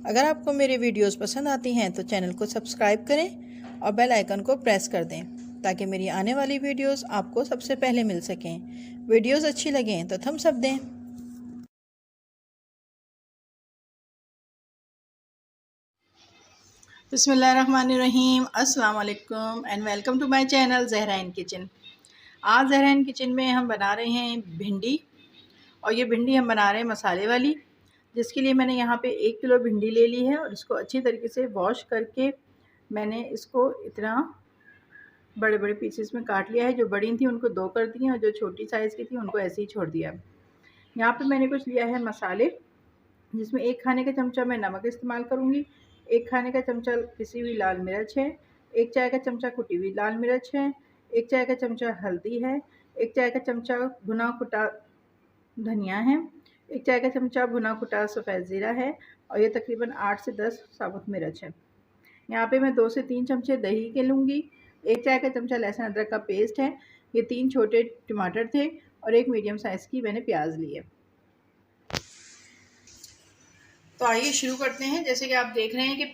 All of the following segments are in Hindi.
अगर आपको मेरी वीडियोस पसंद आती हैं तो चैनल को सब्सक्राइब करें और बेल आइकन को प्रेस कर दें ताकि मेरी आने वाली वीडियोस आपको सबसे पहले मिल सकें। वीडियोस अच्छी लगें तो थम्स अप दें। बिस्मिल्लाहिर्रहमानिर्रहीम, अस्सलाम वालेकुम and welcome to my channel Zahrain kitchen. आज ज़हराइन किचन में हम बना रहे हैं भिंडी, और ये भिंडी हम बना रहे हैं मसाले वाली, जिसके लिए मैंने यहाँ पे 1 किलो भिंडी ले ली है और इसको अच्छी तरीके से वॉश करके मैंने इसको इतना बड़े बड़े पीसेस में काट लिया है। जो बड़ी थी उनको 2 कर दिए और जो छोटी साइज़ की थी उनको ऐसे ही छोड़ दिया। यहाँ पे मैंने कुछ लिया है मसाले, जिसमें 1 खाने का चमचा मैं नमक इस्तेमाल करूँगी, 1 खाने का चमचा पिसी हुई लाल मिर्च है, 1 चाय का चमचा कुटी हुई लाल मिर्च है, 1 चाय का चमचा हल्दी है, 1 चाय का चमचा भुना कुटा धनिया है, 1 चाय का चमचा भुना कुटा सफ़ेद ज़ीरा है और ये तकरीबन 8 से 10 साबुत मिर्च है। यहाँ पे मैं 2 से 3 चमचे दही के लूँगी, 1 चाय का चमचा लहसुन अदरक का पेस्ट है, ये 3 छोटे टमाटर थे और 1 मीडियम साइज़ की मैंने प्याज ली है। तो आइए शुरू करते हैं। जैसे कि आप देख रहे हैं कि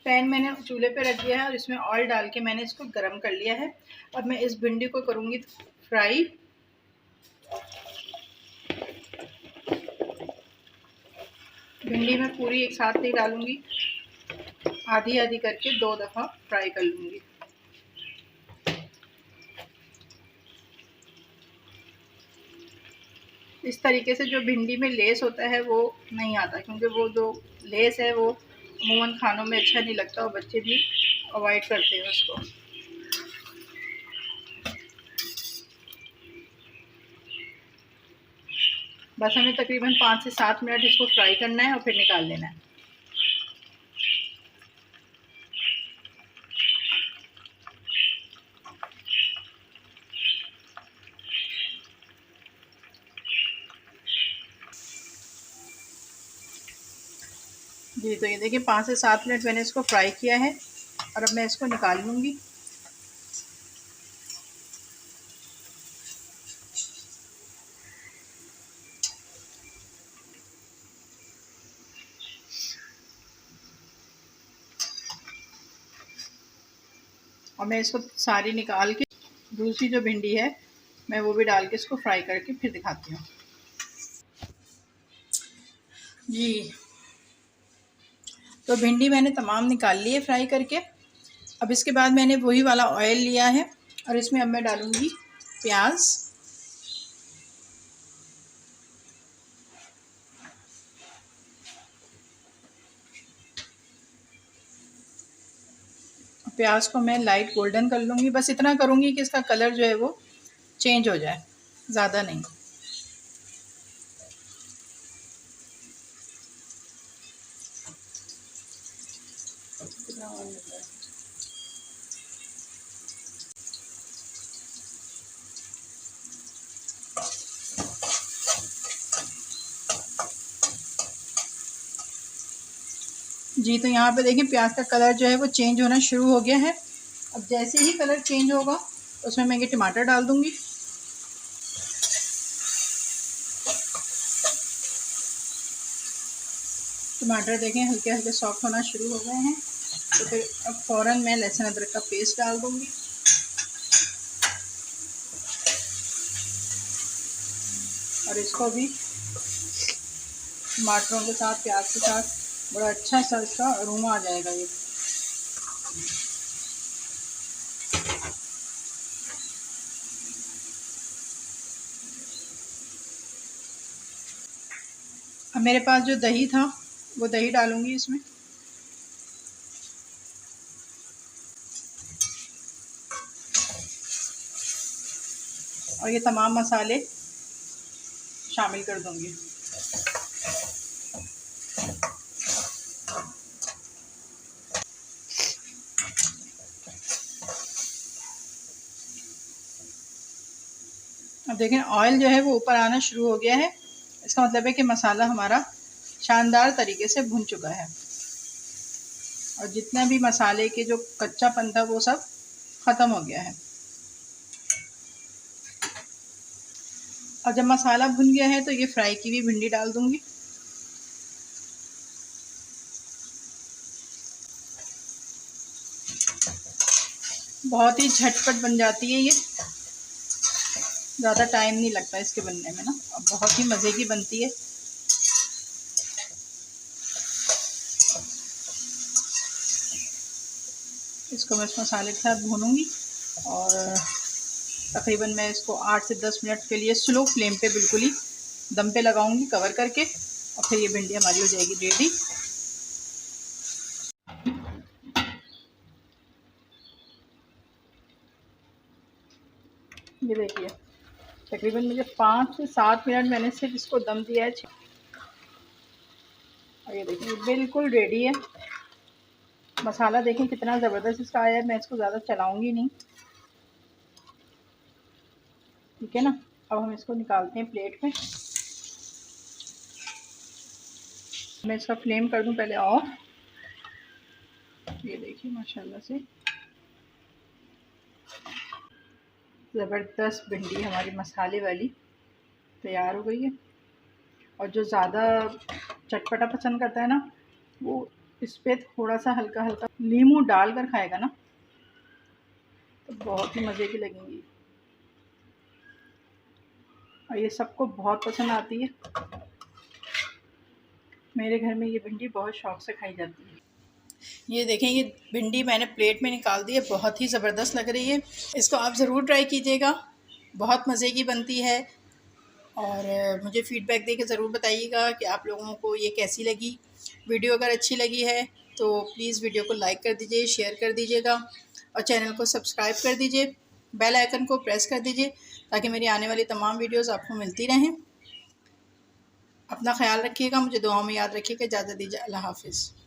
पैन मैंने चूल्हे पे रख दिया है और इसमें ऑयल डाल के मैंने इसको गरम कर लिया है। अब मैं इस भिंडी को करूँगी फ्राई। भिंडी में पूरी एक साथ नहीं डालूँगी, आधी आधी करके 2 दफ़ा फ्राई कर लूँगी। इस तरीके से जो भिंडी में लेस होता है वो नहीं आता, क्योंकि वो जो लेस है वो अमूमन खानों में अच्छा नहीं लगता और बच्चे भी अवॉइड करते हैं उसको। बस हमें तकरीबन 5 से 7 मिनट इसको फ्राई करना है और फिर निकाल लेना है। जी, तो ये देखिए 5 से 7 मिनट मैंने इसको फ्राई किया है और अब मैं इसको निकाल लूँगी। और मैं इसको सारी निकाल के दूसरी जो भिंडी है मैं वो भी डाल के इसको फ्राई करके फिर दिखाती हूँ। जी, तो भिंडी मैंने तमाम निकाल ली है फ्राई करके। अब इसके बाद मैंने वही वाला ऑयल लिया है और इसमें अब मैं डालूँगी प्याज। प्याज को मैं लाइट गोल्डन कर लूँगी, बस इतना करूँगी कि इसका कलर जो है वो चेंज हो जाए, ज़्यादा नहीं। जी, तो यहाँ पे देखिए प्याज का कलर जो है वो चेंज होना शुरू हो गया है। अब जैसे ही कलर चेंज होगा उसमें मैं ये टमाटर डाल दूँगी। टमाटर देखें हल्के हल्के सॉफ्ट होना शुरू हो गए हैं, तो फिर अब फ़ौरन मैं लहसुन अदरक का पेस्ट डाल दूँगी और इसको भी टमाटरों के साथ प्याज के साथ बड़ा अच्छा सा इसका अरोमा आ जाएगा। ये अब मेरे पास जो दही था वो दही डालूँगी इसमें। और ये तमाम मसाले शामिल कर दूँगी। अब देखें ऑयल जो है वो ऊपर आना शुरू हो गया है, इसका मतलब है कि मसाला हमारा शानदार तरीके से भुन चुका है और जितना भी मसाले के जो कच्चापन था वो सब ख़त्म हो गया है। और जब मसाला भुन गया है तो ये फ्राई की हुई भिंडी डाल दूँगी। बहुत ही झटपट बन जाती है ये, ज़्यादा टाइम नहीं लगता इसके बनने में ना, और बहुत ही मज़े की बनती है। इसको मैं इस मसाले के साथ भूनूंगी और तकरीबन मैं इसको 8 से 10 मिनट के लिए स्लो फ्लेम पे बिल्कुल ही दम पे लगाऊंगी कवर करके, और फिर ये भिंडी हमारी हो जाएगी रेडी। ये देखिए तकरीबन मुझे 5 से 7 मिनट मैंने सिर्फ इसको दम दिया है, और ये देखिए बिल्कुल रेडी है। मसाला देखें कितना ज़बरदस्त इसका आया है। मैं इसको ज़्यादा चलाऊंगी नहीं, ठीक है ना। अब हम इसको निकालते हैं प्लेट में। मैं इसका फ्लेम कर दूं पहले ऑफ। ये देखिए माशाल्लाह से ज़बरदस्त भिंडी हमारी मसाले वाली तैयार हो गई है। और जो ज़्यादा चटपटा पसंद करता है ना, वो इस पर थोड़ा सा हल्का हल्का नींबू डाल कर खाएगा ना, तो बहुत ही मज़े की लगेंगी। और ये सबको बहुत पसंद आती है। मेरे घर में ये भिंडी बहुत शौक़ से खाई जाती है। ये देखें ये भिंडी मैंने प्लेट में निकाल दी है, बहुत ही ज़बरदस्त लग रही है। इसको आप ज़रूर ट्राई कीजिएगा, बहुत मज़े की बनती है। और मुझे फ़ीडबैक दे के ज़रूर बताइएगा कि आप लोगों को ये कैसी लगी। वीडियो अगर अच्छी लगी है तो प्लीज़ वीडियो को लाइक कर दीजिए, शेयर कर दीजिएगा और चैनल को सब्सक्राइब कर दीजिए। बेल आइकन को प्रेस कर दीजिए ताकि मेरी आने वाली तमाम वीडियोज़ आपको मिलती रहें। अपना ख्याल रखिएगा, मुझे दुआओं में याद रखिएगा। इजाज़त दीजिए, अल्लाह हाफ़िज़।